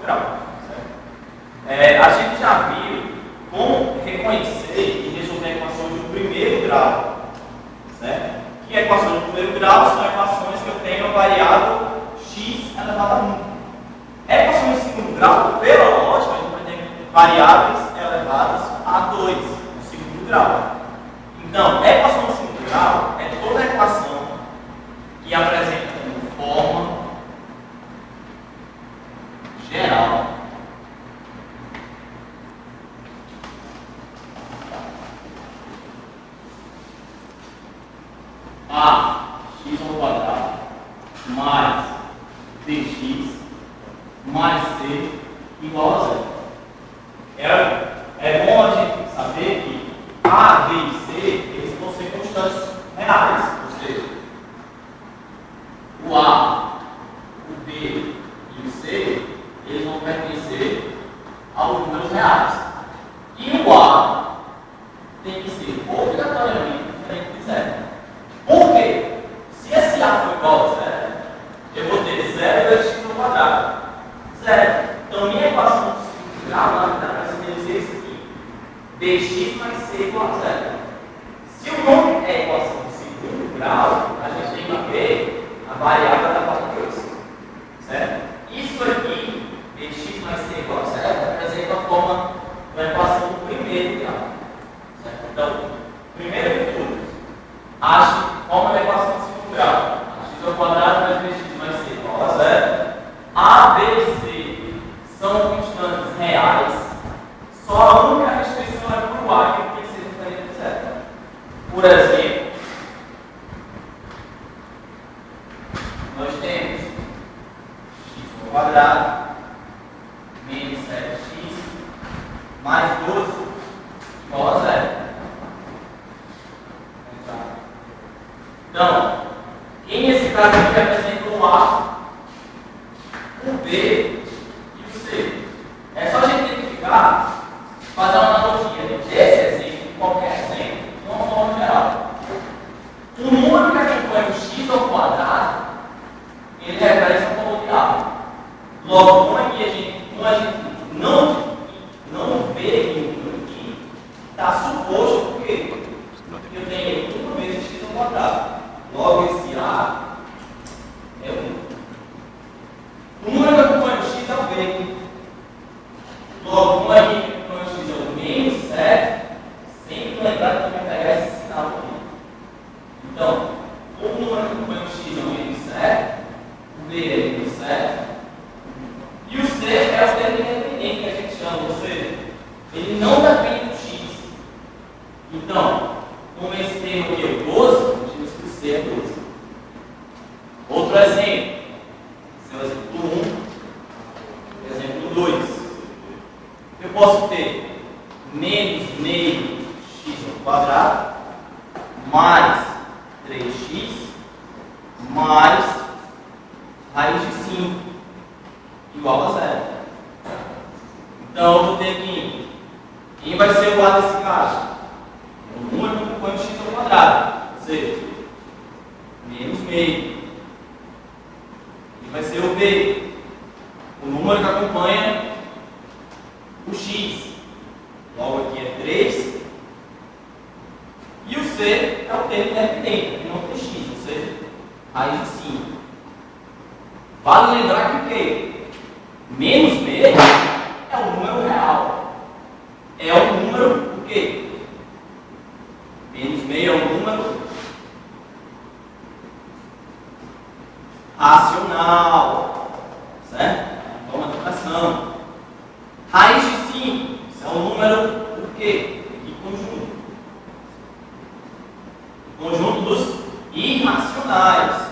grau. A gente já viu como reconhecer e resolver equações de primeiro grau. Certo? Que equações de primeiro grau são equações que eu tenho a variável x elevado a 1. Equações de segundo grau, pela lógica, a gente vai ter variáveis elevadas a 2 no segundo grau. Então, equação de segundo grau é toda equação que apresenta como forma geral a x ao quadrado mais dx mais c igual a zero. É bom a gente saber que a, b e c eles vão ser constantes reais, ou seja, o a, o b e o c eles vão pertencer aos números reais. E o a tem que ser obrigatoriamente diferente de zero. Por quê? Se esse a for igual a zero, eu vou ter 0 vezes x ao quadrado. Zero. Então, minha equação de segundo grau, na verdade, vai ser isso aqui. dx mais c igual a zero. Se o nome é equação de segundo grau, a gente tem que ver a variável da parte 2. Certo? Isso aqui, dx mais c igual a zero, representa a forma da equação do primeiro grau. Certo? Então, primeiro de tudo, ache forma da equação de segundo grau. X ao quadrado mais dx mais c igual a zero. A, b e c são constantes reais. Só a única restrição é para o a, que tem que ser diferente de zero. Por exemplo, nós temos x ao quadrado menos 7x mais 12 igual a zero. Então, nesse caso aqui representa o A, o B e o C. É só a gente identificar, fazer uma analogia desse exemplo, qualquer exemplo, de uma forma geral. O número que acompanha o x ao quadrado, ele representa a forma de A. Logo, como a gente não vê o número aqui, está suposto porque eu tenho 1 vezes x ao quadrado. Logo, esse A é 1. O número que acompanha o x é o B. Logo, como a gente acompanha o x é o menos 7, sempre lembrar de também pegar esse sinal aqui. Então, o número que acompanha o x é o menos 7, o B é menos 7, e o C é o termo independente que a gente chama, ou seja, ele não depende do x. Então, como esse termo aqui é o 12, C é 12. Outro exemplo. Esse é o exemplo 1. Exemplo 2. Eu posso ter menos meio x ao quadrado mais 3x mais raiz de 5 igual a zero. Então, eu vou ter aqui. Quem vai ser o a desse caso? O número que acompanha o x ao quadrado. Ou seja, menos meio. E vai ser o B, o número que acompanha o x. Logo aqui é 3. E o C é o termo independente, que não tem x, ou seja, raiz de 5. Vale lembrar que o quê? Menos meio é o número real. É o número o quê? Menos meio é um número racional, certo? Forma de fração. Raiz de 5, isso é um número o quê? De conjunto. Conjunto dos irracionais.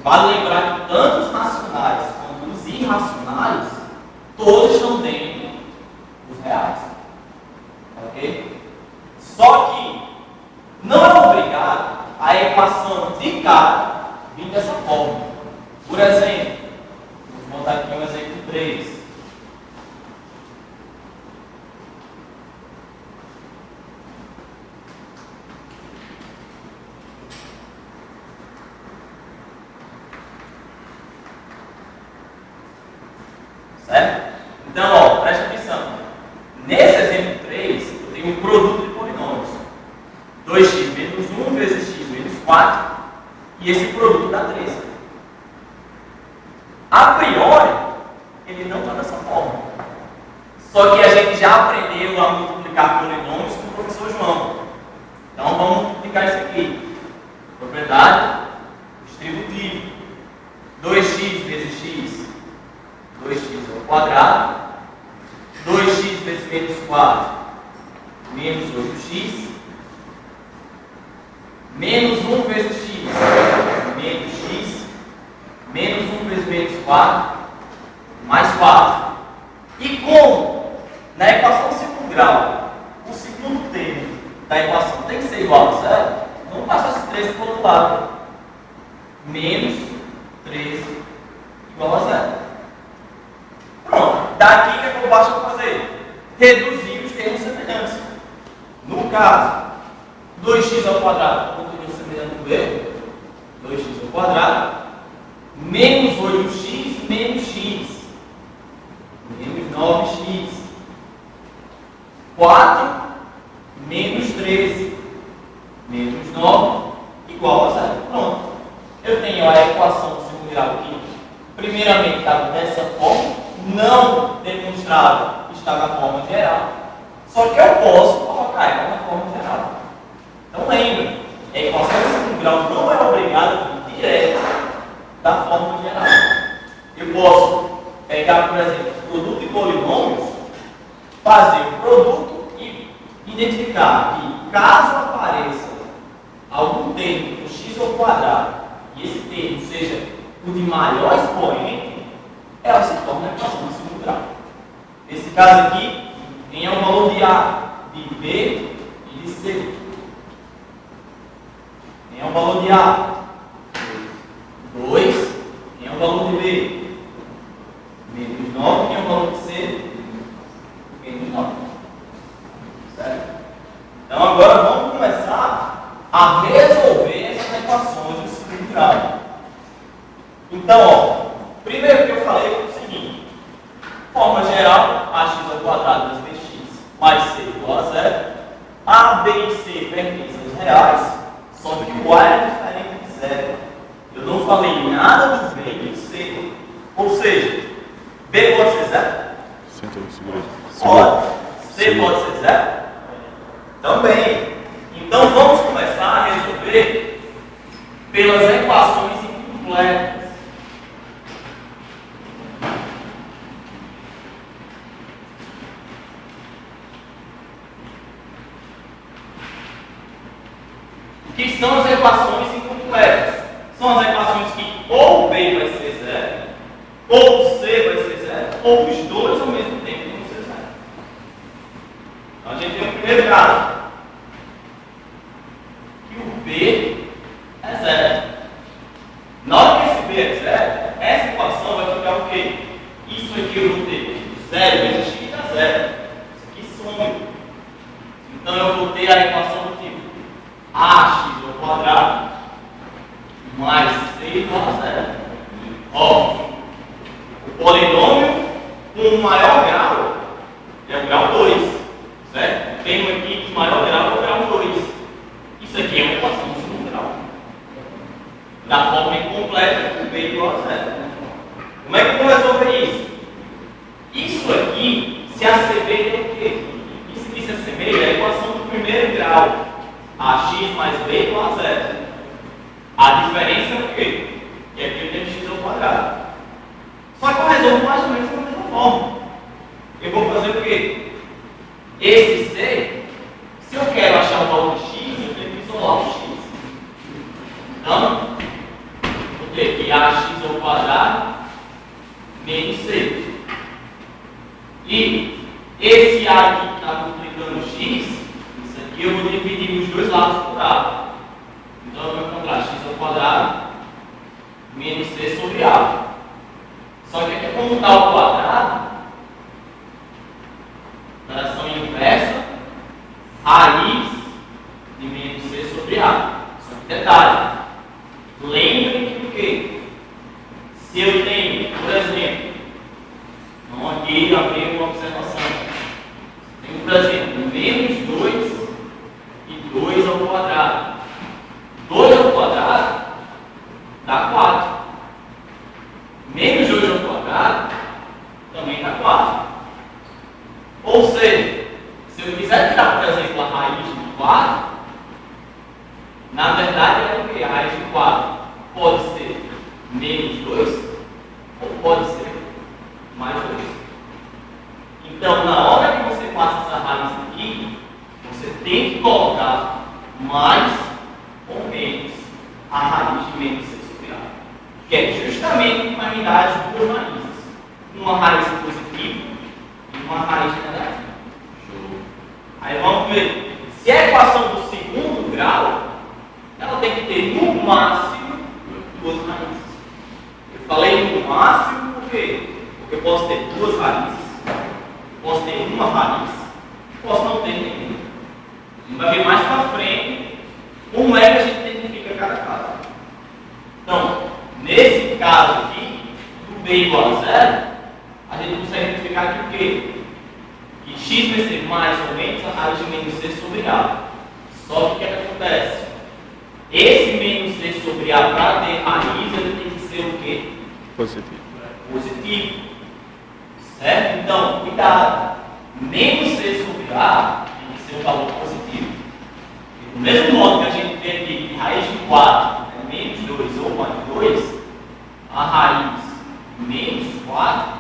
Vale lembrar que tanto os racionais quanto os irracionais, todos estão dentro dos reais. Ok? Só que não é obrigado a equação de cada vir dessa forma. Por exemplo, vou botar aqui um exemplo 3. Certo? E esse produto dá 13. A priori, ele não está dessa forma. Só que a gente já aprendeu a multiplicar polinômios com o professor João. Então vamos multiplicar isso aqui. Propriedade distributiva. 2x vezes x, 2x ao quadrado. 2x vezes menos 4, menos 8x. Menos 1 vezes x, menos x. Menos 1 vezes menos 4, mais 4. E como na equação do segundo grau, o segundo termo da equação tem que ser igual a zero, vamos passar esse 13 para o outro lado. Menos 13 igual a zero. Pronto. Daqui o que é que eu basta fazer? Reduzir os termos semelhantes. No caso, 2x ao quadrado continua semelhante ao B. 2x ao quadrado. Menos 8x menos x. Menos 9x. 4 menos 13. Menos 9 igual a zero. Pronto. Eu tenho a equação do segundo grau aqui. Primeiramente estava dessa forma, não demonstrada, está na forma geral. Só que eu posso colocar ela na forma geral. Então lembra, a equação do segundo grau não é obrigada a vir direto da forma geral. Eu posso pegar, por exemplo, produto de polinômios, fazer o produto e identificar que caso apareça algum termo com x ao quadrado e esse termo seja o de maior expoente, ela se torna a equação do segundo grau. Nesse caso aqui, tem o valor de A, de B e de C. Tem o valor de A, 2, tem o valor de B, menos 9, tem o valor de C, menos 9. Certo? Então agora vamos começar a resolver essas equações do segundo grau. Então, ó, primeiro que eu falei foi o seguinte: forma geral, ax ao quadrado vezes bx mais c igual a zero. A, b e c pertencem aos reais, só que o a é diferente de zero. Eu não falei nada do b e do c. Ou seja, b pode ser zero? Pode. C pode ser zero? Também. Então vamos começar a resolver pelas equações incompletas. O que são as equações incompletas? São as equações que ou B vai ser zero, ou C vai ser zero, ou os dois ao mesmo tempo vão ser zero. Então a gente tem o primeiro caso, que o B é zero. Na hora que esse B é zero, essa equação vai ficar o quê? Isso aqui eu vou ter 0 vezes x dá zero. Isso aqui some. Então eu vou ter a equação do tipo ax ao quadrado mais c igual a zero. Ó, o polinômio com o maior grau é o grau 2, certo? Tem um aqui de maior grau é o grau 2. Isso aqui é uma equação de segundo grau. Da forma incompleta, com b igual a zero. Como é que eu vou resolver isso? Isso aqui se assemelha ao quê? Isso aqui se assemelha à equação do primeiro grau. Ax mais b igual a zero. A diferença é o quê? Que aqui eu tenho x ao quadrado. Só que eu resolvo mais ou menos da mesma forma. Eu vou fazer o quê? Esse c, se eu quero achar o valor de x, eu tenho que isolar o x. Então, vou ter que ax ao quadrado menos c. E esse a aqui que está multiplicando x, isso aqui eu vou dividir os dois lados por a. Então eu vou encontrar x ao quadrado menos c sobre a. Só que aqui como está o quadrado, operação inversa, raiz de menos c sobre a. Só que detalhe, lembrem que o quê? Se eu tenho, por exemplo, vamos aqui abrir uma observação. Tenho, por exemplo, menos 2 e 2 ao quadrado. 2 ao quadrado dá 4. Menos 2 ao quadrado também dá 4. Ou seja, se eu quiser tirar, por exemplo, a raiz de 4, na verdade é o que? A raiz de 4 pode ser menos 2 ou pode ser mais 2. Então, na hora que você passa essa raiz aqui, você tem que colocar mais ou menos a raiz de menos 6 sobre A, que é justamente que vai me dar as duas raízes, uma raiz positiva e uma raiz negativa. Aí vamos ver, se a equação do segundo grau, ela tem que ter no máximo duas raízes. Eu falei no máximo por quê? Porque eu posso ter duas raízes, posso ter uma raiz, posso não ter nenhuma. A gente vai ver mais para frente como é que a gente identifica cada caso. Então, nesse caso aqui, do B igual a 0, a gente consegue identificar aqui o quê? Que x vai ser mais ou menos a raiz de menos c sobre A. Só que o que acontece? Esse menos c sobre A, para ter raiz, ele tem que ser o quê? Positivo. Positivo. Certo? Então, cuidado. Menos c sobre A tem que ser um valor positivo. E do mesmo modo que a gente vê aqui que raiz de 4 é menos 2 ou mais 2, a raiz menos 4,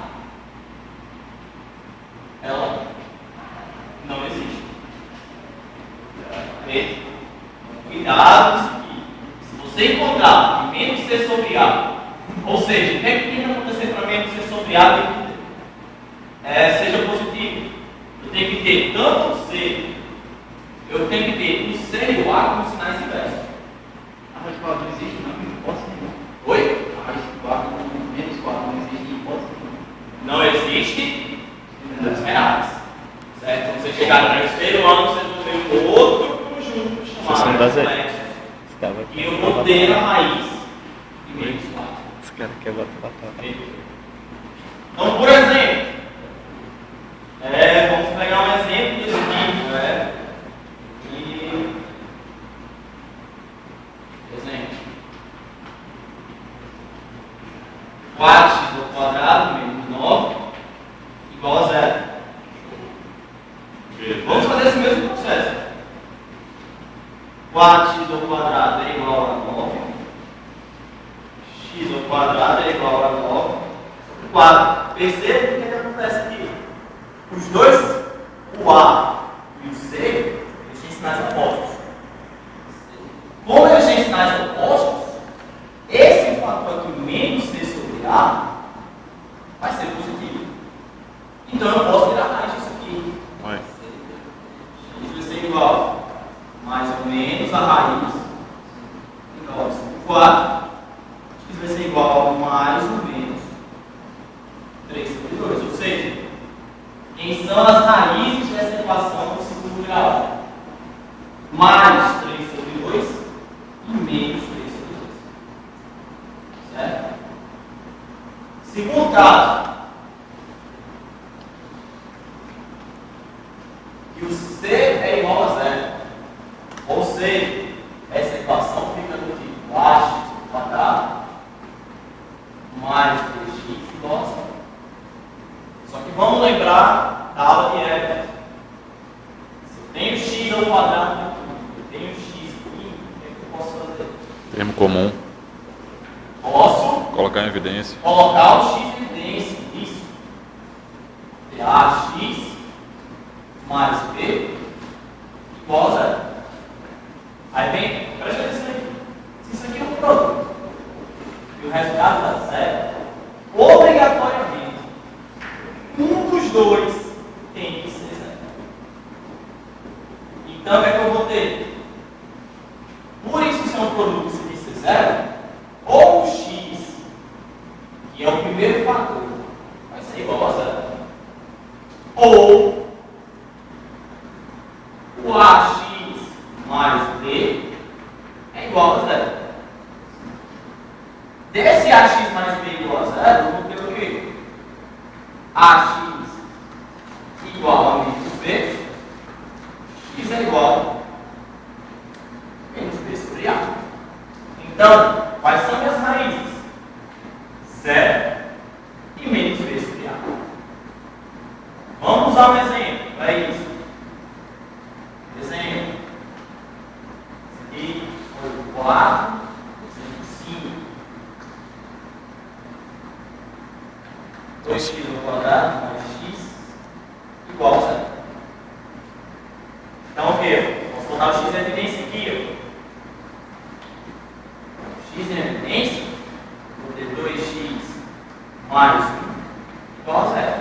ela não existe. Cuidado com isso aqui. Se você encontrar menos c sobre A, ou seja, o que é que tem que acontecer para menos c sobre A tem que seja positivo? Eu tenho que ter tanto o C, eu tenho que ter o C e o A como sinais inversos. A raiz de 4 não existe, não? Em hipótese nenhuma. Oi? A raiz de 4, menos 4 não existe em hipótese nenhuma. Não existe nos reais. Certo? Quando você chegar no terceiro ano, você vai ver um outro conjunto chamado complexo. E eu vou ter a raiz de menos 4. Esse cara quer botar batata. Então, por exemplo, vamos pegar um exemplo desse tipo. Exemplo. 4x ao quadrado menos 9 igual a 0. Vamos fazer esse mesmo processo. 4x ao quadrado é igual a 9. X ao quadrado é igual a 9. 4. Perceba o que acontece aqui. Os dois, o A e o C, eles têm sinais opostos. Como eles têm sinais opostos, esse fator aqui, menos C sobre A, vai ser positivo. Então eu posso tirar a raiz disso aqui. X vai ser igual mais ou menos a raiz de 9 sobre 4. X vai ser igual a mais ou menos 3 sobre 2. Ou seja, quem são as raízes dessa equação do segundo grau? Mais 3 sobre 2 e menos 3 sobre 2. Certo? Segundo caso, que o C é igual a 0. Ou seja, essa equação fica do tipo ax quadrado mais 3x igual a 0. Só que vamos lembrar da aula de Hegel. Se eu tenho x ao quadrado, eu tenho x aqui, o que eu posso fazer? Termo comum. Posso Colocar em evidência. colocar o x em evidência. Isso. ax mais b igual a 0. Aí vem, presta atenção aqui. Se isso aqui é um produto e o resultado dá 0, obrigatoriamente um dos dois tem que ser 0. Então, o que é que eu vou ter? Por isso ser um produto e se ser 0, ou o x, que é o primeiro fator, vai ser igual a 0. Ou o ax mais b é igual a 0. Desse ax mais b igual a 0, eu vou ter o quê? Ax igual a menos b, x é igual a menos b sobre a. Então, quais são minhas raízes? 2x ao quadrado mais x igual a 0. Então, o que? Vamos botar o x em evidência aqui. Ó. X em evidência, vou ter 2x mais 1 igual a 0.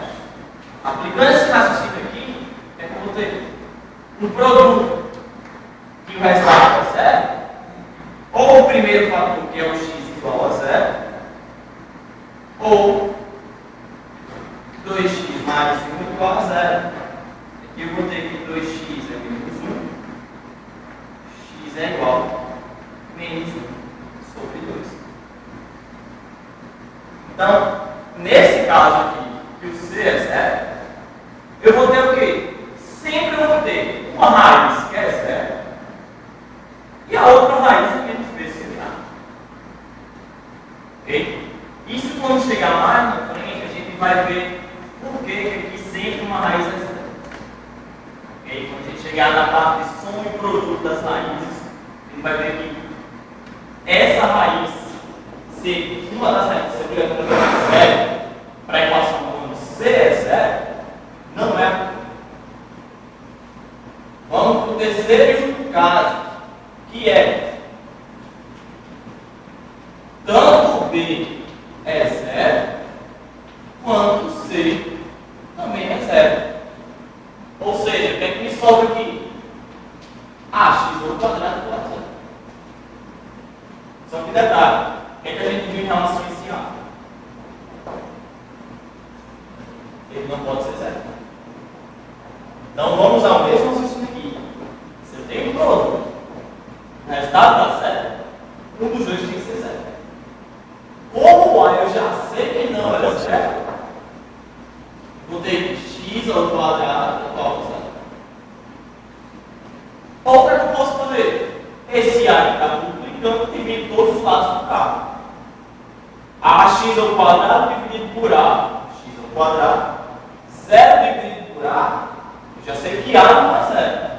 Aplicando esse raciocínio aqui, é que eu vou ter um produto que o resultado é 0, ou o primeiro fator, que é o x igual a 0, ou 2x mais 1 igual a 0. Aqui eu vou ter que 2x é menos 1, x é igual a menos 1 sobre 2. Então, nesse caso aqui, que o c é 0, eu vou ter o quê? Sempre eu vou ter uma raiz que é 0 e a outra raiz é menos b sobre a. Ok? Isso quando chegar mais na frente, a gente vai ver por que aqui sempre uma raiz é 0. Ok? Quando a gente chegar na parte de soma e produto das raízes, a gente vai ver que essa raiz ser uma das raízes ser obrigatoriamente 0 para a equação quando c é 0, não é. Vamos para o terceiro e último caso, que é tanto b é 0, quanto c também é 0. Ou seja, o que é que me sobra aqui? X ao quadrado igual a 0. Só que detalhe, o que é que a gente viu em relação a esse A? Ele não pode ser 0. Então vamos usar o mesmo raciocínio aqui. Se eu tenho um produto, o resultado está 0, um dos dois tem que ser 0. Como o A eu já sei que não é 0, vou ter que x ao quadrado igual a 0. Ou o que eu posso fazer? Esse A que está multiplicando dividindo todos os lados do carro. Ax ao quadrado dividido por A, x ao quadrado, 0 dividido por A, eu já sei que A não é 0.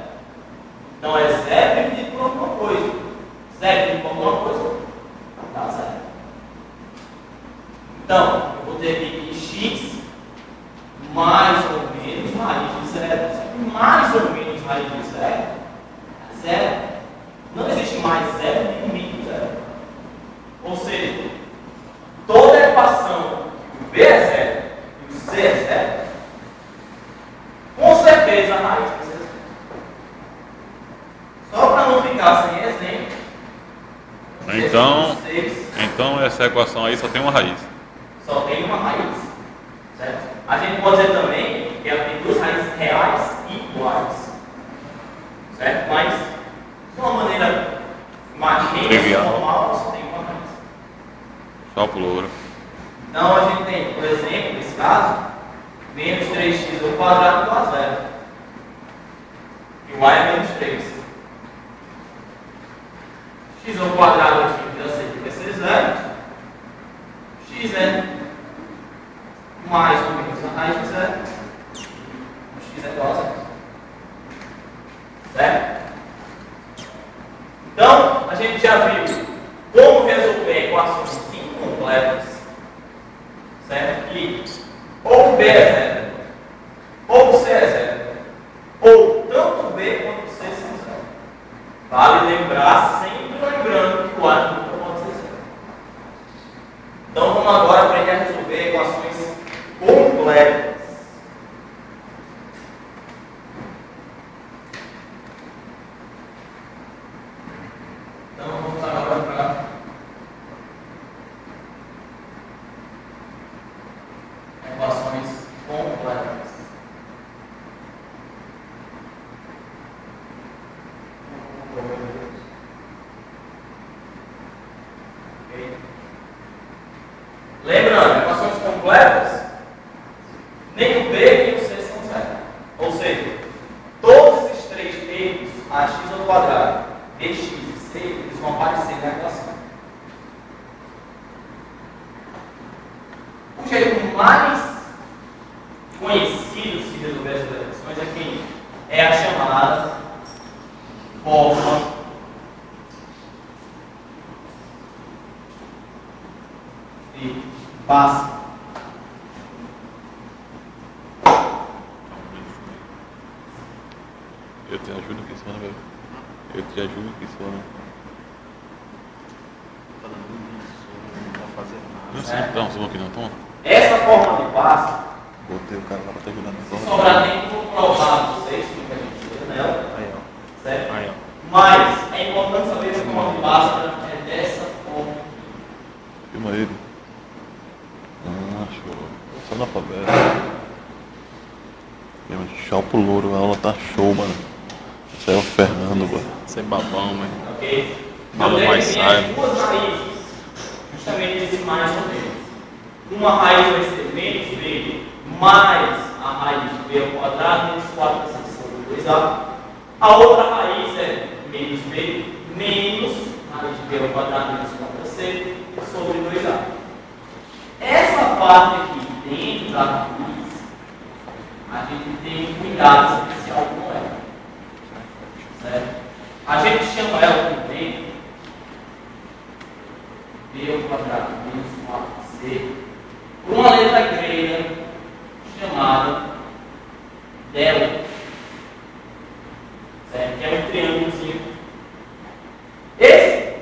Então é 0 dividido por alguma coisa. 0 dividido por alguma coisa, dá 0. Então, eu vou ter aqui que x mais ou menos raiz de 0. Mais ou menos raiz de 0 é 0. Não existe mais 0 nem menos 0. Ou seja, toda a equação que o b é 0 e o c é 0, com certeza a raiz vai ser 0. Só para não ficar sem exemplo. Então essa equação aí só tem uma raiz. Só tem uma raiz. Certo? A gente pode dizer também que ela tem duas raízes reais e iguais. Certo? Mas, de uma maneira mais normal, só tem uma raiz. Só pluro. Então, a gente tem, por exemplo, nesse caso, menos 3x ao quadrado igual a 0. E o y é menos 3. X ao quadrado aqui, já sei que vai ser 0. X é mais ou menos a raiz de 0. X é igual a 0. Certo? Então, a gente já viu como resolver equações incompletas. Certo? Que ou B é 0, ou C é 0, ou tanto B quanto C são 0. Vale lembrar, sempre lembrando que o A nunca pode ser 0. Então, vamos agora aprender a resolver equações completas. Então, vamos agora para equações completas. Okay. Lembrando, equações completas, nem o B nem o C são 0. Ou seja, todos esses três termos, ax ao quadrado, bx e c, eles vão aparecer na equação. O jeito mais conhecido de se resolver essas equações é quem? É a chamada forma de Bhaskara. Eu te ajudo aqui, Sônia, velho. Eu te ajudo aqui, Sônia. Tá dando isso, não tá fazendo Não nada. sei, dá um zoom aqui, não, toma. Essa forma de passe, Botei o cara lá pra te ajudar se no sobrar tempo, vou provar a vocês como que a gente chega nela, Aí, ó. certo? Aí, ó. Mas é importante saber que a forma de passe é dessa forma. Filma ele. Ah, show. Só na favela. Chopa o louro, a aula tá show, mano. Esse aí é o Fernando, mano. Você é babão, mano. Ok? Fala Então, mais deve vir sábio. duas raízes, justamente esse mais ou menos. Uma raiz vai ser menos b mais a raiz de b ao quadrado menos 4 sobre 2a. A outra raiz é menos b menos raiz de b ao quadrado menos 4c sobre 2a. Essa parte aqui dentro da raiz, a gente tem um cuidado especial com ela. Certo? A gente chama ela por dentro b ao quadrado menos 4c por uma letra grega chamada delta, certo? Que é um triângulozinho. Esse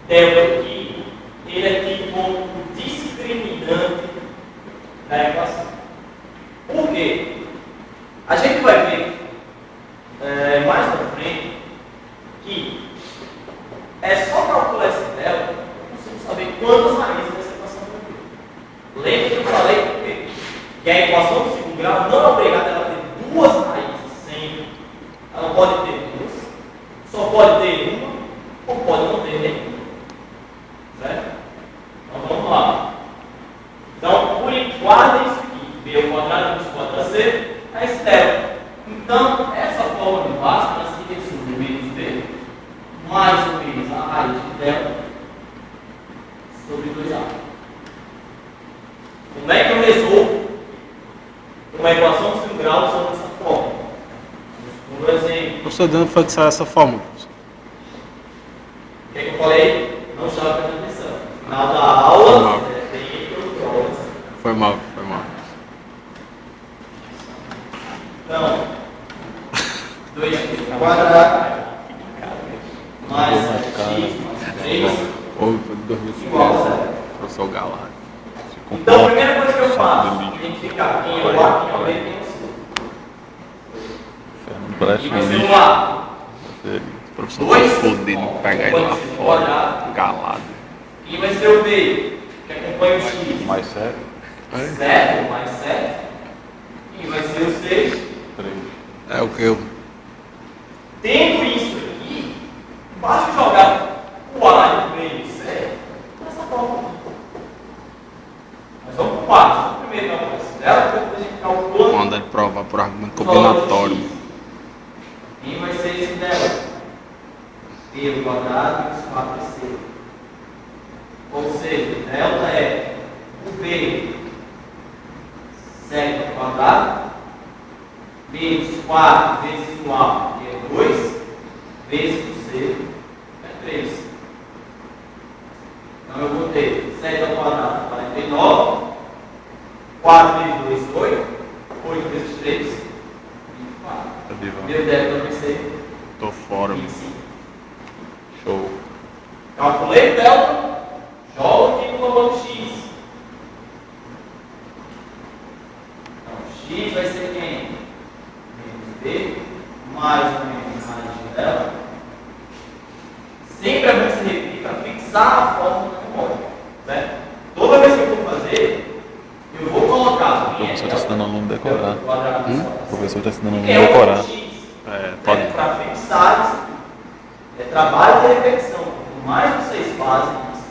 delta aqui, ele é tipo um discriminante da equação. Por quê? A gente vai ver mais pra frente que é só calcular esse delta, eu consigo saber quantas raízes dessa equação vai ter. Lembra que eu falei por quê? Que a equação do segundo grau não é obrigada a ter duas raízes sempre. Ela pode ter duas, só pode ter uma, ou pode não ter nenhuma. Certo? Então vamos lá. Então, guardem isso aqui. B ao quadrado menos 4ac é esse delta. Então, essa forma de base vai ser sobre menos b mais ou menos a raiz de delta sobre 2a. Como é que eu resolvo uma equação de segundo grau usando essa forma? Por exemplo, Professor, de onde foi que saiu essa forma, professor? o que é que eu falei? Não estava prestando atenção. No final da aula, tem outras. Foi mal, foi mal. Então, 2x quadrado mais 7x mais 3 Ou foi de 2015. igual a 0. Professor Galado. Então, a primeira coisa que eu faço, identificar quem é o A, quem é o B, quem é o C. Fernando E parece vai um ser lixo. um A. O professor Dois. tá fodendo pegar ele lá fora. Galado. Quem vai ser o B, que acompanha o X. Mais sério? 7 mais 7. Quem vai ser o 6. 3. É o que eu. Tendo isso aqui, basta jogar o A e o B e o C nessa forma. Mas vamos por partes. Primeiro calcular esse dela, depois a gente calcula. Quando ele provar por argumento combinatório. Quem vai ser esse dela? B ao quadrado menos 4c. Ou seja, delta é o B 7 ao quadrado menos 4 vezes o A, que é 2, vezes o C, é 3. Então eu vou ter 7 ao quadrado, 49, 4 vezes 2, 8, 8 vezes 3, 24. Tá vivo. Meu delta vai ser Tô fora, mano. 25. Show. Calculei o delta, jogo aqui no valor x. Então, x vai ser quem? Menos b, mais ou menos a raiz de delta. Sempre é bom se repetir para fixar a fórmula na memória. Certo? Toda vez que eu for fazer, eu vou colocar. O professor está ensinando o aluno a decorar. O professor está ensinando o aluno É a o decorar. x. É, pode. Para fixar isso aqui. É trabalho de repetição. Quanto mais vocês fazem isso,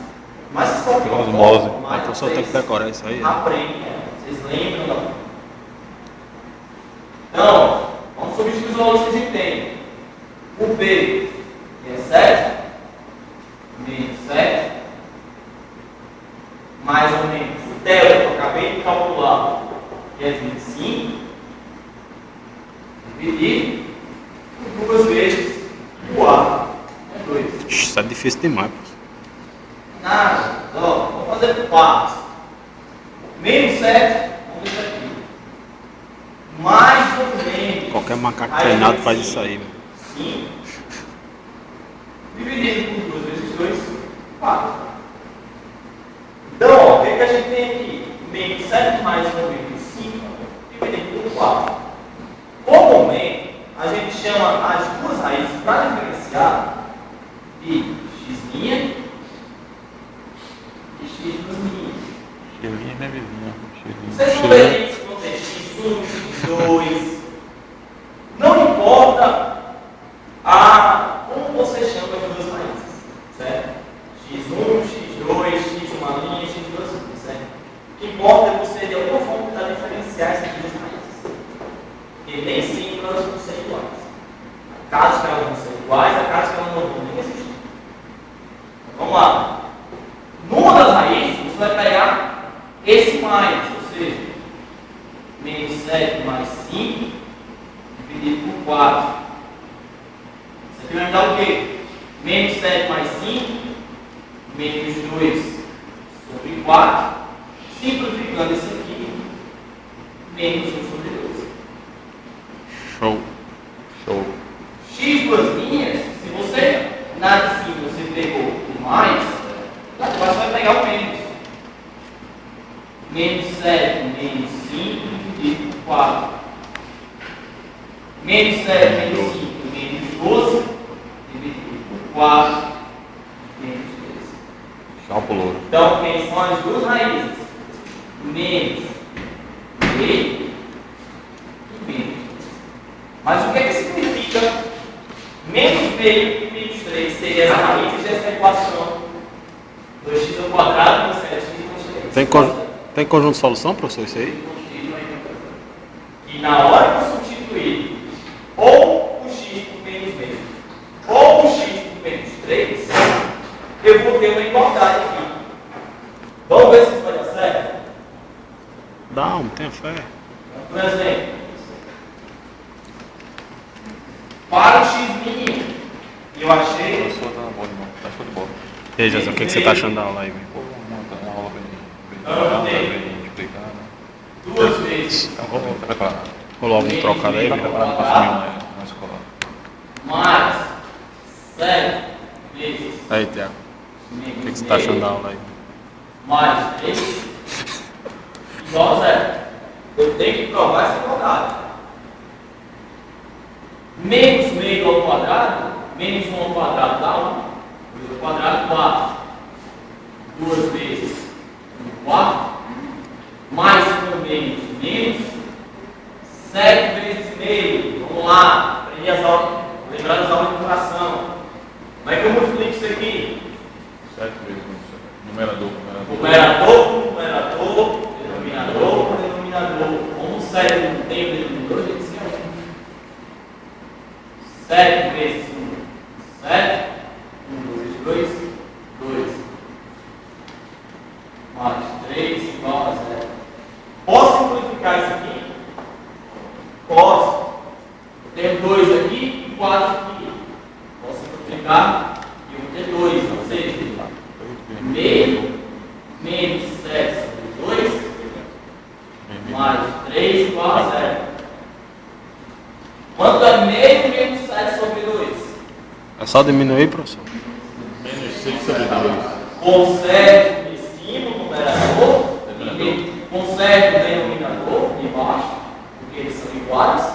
mais vocês colocam Os mouse. O mais professor tem que vocês decorar isso aí. Né? aprendem. Vocês lembram da. Então, vamos substituir os valores que a gente tem. O B que é 7, menos 7, mais ou menos o delta que eu acabei de calcular, que é 25, dividir por 2 vezes o A, é 2. Isso é difícil demais, professor. Nada, ó, vou fazer por partes. Menos 7, vamos deixar aqui. Mais ou menos. Qualquer Qualquer macaco treinado faz isso aí, mano. 5. Dividido por 2 vezes 2, 4. Então, ó, o que a gente tem aqui? Menos 7 mais 1 menos 5 dividido por 4. Comumente, a gente chama as duas raízes para diferenciar de x' e x duas linhas. Cheirinho, né, vizinha? Vocês vão ver isso quando tem x1, x2. Não importa como você chama as duas raízes, certo? x1, x2, x uma linha, x duas linhas, certo? O que importa é você de alguma forma tentar diferenciar essas duas raízes. Porque nem sempre elas vão ser iguais. Há casos que elas vão ser iguais, há casos que elas não vão nem existir. Vamos lá. Numa das raízes, você vai pegar esse mais, ou seja, menos 7 mais 5 dividido por 4. Isso aqui vai me dar o quê? Menos 7 mais 5, menos 2 sobre 4, simplificando isso aqui, menos 1 sobre 2. Show. Show. X duas linhas, se você na de cima você pegou o mais, agora você vai pegar o menos. Menos 7 menos 5 dividido por 4. Menos 7 menos 5 menos 12 dividido por 4 menos 13. Tchau pro louro. Então, quem são as duas raízes? Menos meio e menos 3. Mas o que é que significa menos meio e menos 3? Seria as raízes dessa equação 2x ao quadrado menos 7x menos 3. Tem conjunto de solução, professor, isso aí? E na hora que eu substituir ou o x por menos meio ou o x por menos 3, eu vou ter uma igualdade aqui. Vamos ver se isso vai dar certo? Dá, não tenha fé. Por exemplo, para o x', eu achei. Professor, tá bom, irmão. Tá show de bola. E aí, José, o que você tá achando da aula aí, velho? Pô, uma aula bem explicada. Duas vezes Tá preparado. Rolou algum trocado aí, Tá velho? preparado pra assumir na escola. mais 7 vezes Aí, Tiago, o menos que você tá achando da meio aula aí? mais 3 igual a 0. Eu tenho que provar essa igualdade. Menos meio ao quadrado, menos 1 ao quadrado dá 1. 2 ao quadrado, 4. 2 vezes 4. Mais 1 menos menos. 7 vezes meio. Vamos lá. Aprendi as aulas. Lembrar das aulas de fração. Como é que eu multiplico isso aqui? 7 vezes 1. Numerador. Numerador por numerador. Denominador por denominador. Como 7 não tem o denominador, tem que ser 1. 7 vezes 1. 7. 1 vezes 2. 2. Mais 3 igual a 0. Posso simplificar isso aqui? Posso. Eu tenho 2 aqui e 4 aqui. Posso simplificar e eu vou ter 2, ou seja, meio menos 7 sobre 2 mais 3 igual a 0. Quanto é meio menos 7 sobre 2? É só diminuir, professor? Menos 6 sobre 2. Conserve de cima o numerador e conserve o denominador de baixo, porque eles são iguais,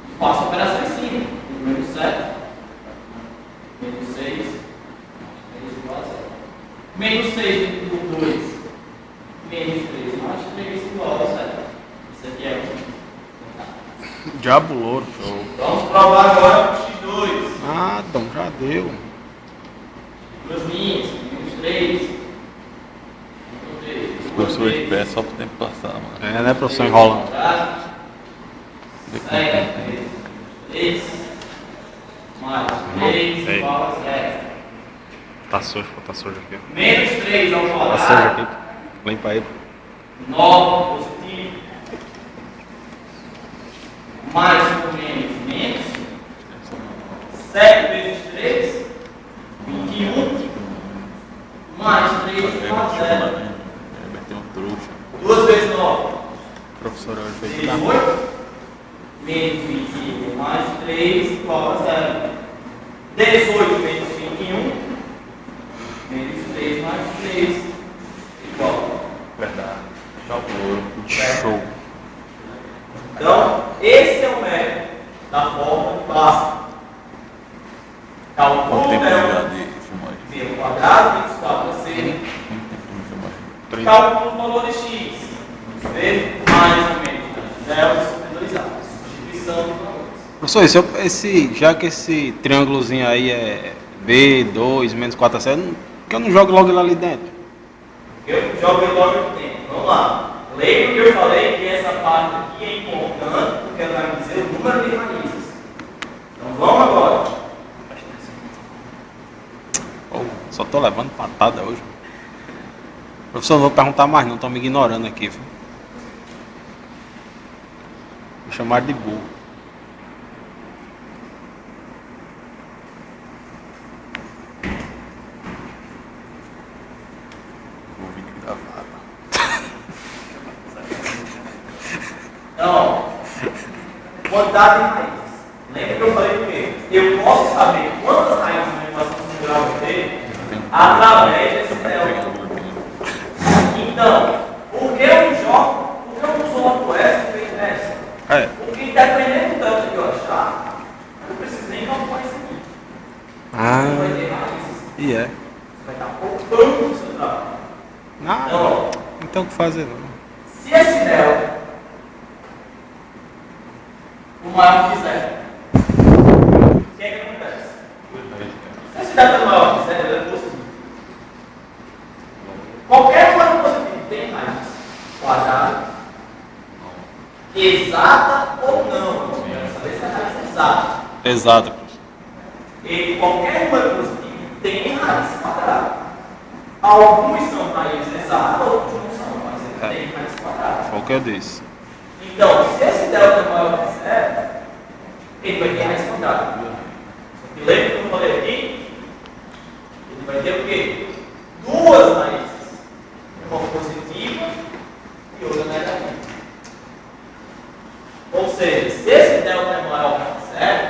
e faço a operação em cima. Menos 7, menos 6, menos igual a 0. Menos 6 dividido por 2, menos 3 mais 3 igual a 0. Isso aqui é 1. Diabo louro. Vamos provar agora o x2. Ah, então já deu. Duas linhas, menos 3. Professor de pé só pro tempo passar, mano. É, né, professor enrolando? 7 vezes 3 mais 3 Ei. igual a 0. Tá sujo aqui, ó. Menos 3 ao Tá sujo quadrado, aqui. Limpa aí. 9 positivo. Mais 1 menos. 7 vezes 3, 21. Mais 3 igual a 0. Vai ter um trouxa. 2 vezes 9, Professor, hoje veio 18. menos 25 mais 3 igual a 0. 18 menos 21 menos 3 mais 3 igual. Verdade. Calculou. Show. Então, esse é o método da forma de Bhaskara. Quanto Calcula tempo já o de filmagem? V quadrado menos 4C. Quanto tempo de filmagem? 30. Cálculo do valor de x. V mais ou menos delta sobre 2A. Substituição de valores. Professor, já que esse triângulozinho aí é B2 menos 4C, por que eu não jogo logo ele ali dentro? Eu jogo ele logo no tempo. Vamos lá. Lembra que eu falei que essa parte aqui é importante porque ela vai me dizer o número de raízes. Então vamos agora. Oh, só tô levando patada hoje. Professor, não vou perguntar mais não, estão me ignorando aqui. Viu? Vou chamar de burro. Vou vir gravado. Então, quantidade de raízes. Lembra que eu falei o quê? Eu posso saber quantas raízes de uma equação singular eu tenho através desse delta. Então, por que eu não jogo? Por que eu não sou essa em vez dessa? É. Porque dependendo do tanto que eu achar, eu não preciso nem calcular isso aqui. Não vai ter raízes. E é. Você vai estar poupando o seu trabalho. Nada. Então, Não tem o que fazer não. se esse delta o maior que zero, o que é que acontece? Se esse delta é maior que zero, ele é positivo. Qualquer número positivo tem raiz quadrada, exata ou não. Eu quero saber se a raiz é exata. Exato, professor. E qualquer número positivo tem raiz quadrada. Alguns são raízes exatas, outros não são, mas ele tem raiz quadrada. Foi o que eu disse. Então, se esse delta é maior que zero, ele vai ter raiz quadrada. E lembra que eu falei aqui? Ele vai ter o quê? Duas raízes. Uma positiva e outra negativa. Ou seja, se esse delta é maior que zero,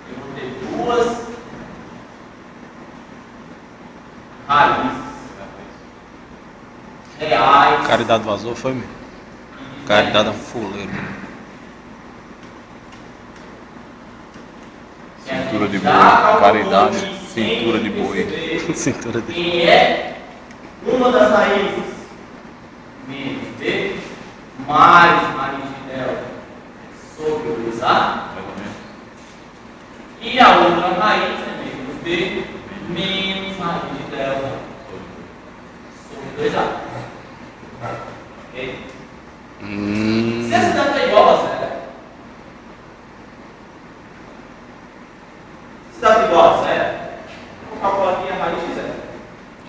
eu vou ter duas raízes reais. Caridade vazou, foi mesmo? Caridade é um fuleiro. Cintura de boi. Caridade. Cintura de boi. Cintura de... Quem é uma das raízes menos B mais raiz de delta sobre o 2A e a outra raiz é menos B menos raiz de delta sobre 2A. Ok? Se esse delta é igual a zero, se delta é igual a zero, eu vou calcular aqui a raiz de zero.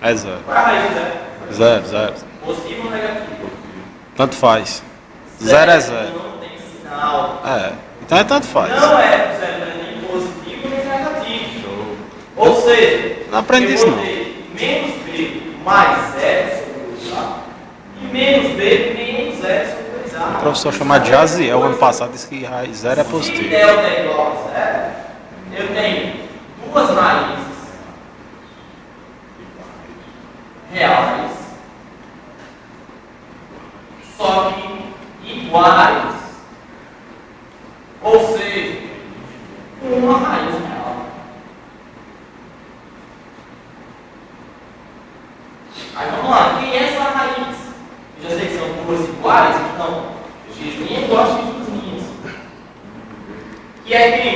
É zero. Qual é a raiz de zero? Zero, zero. Positivo ou negativo? Tanto faz. Zero é zero. Não tem sinal. É. Então é tanto faz. Não é zero nem positivo nem negativo. Ou seja, Não aprendi eu isso, vou não. ter menos B mais zero sobre 2A e menos B menos zero sobre 2A. O professor chamado de Jaziel, ano passado, disse que raiz zero é Se positivo. delta é igual a zero, eu tenho duas raízes reais, só que iguais. Ou seja, uma raiz real. Aí vamos lá, quem é essa raiz? Eu já sei que são duas iguais, então x' igual a x'. Que é quem?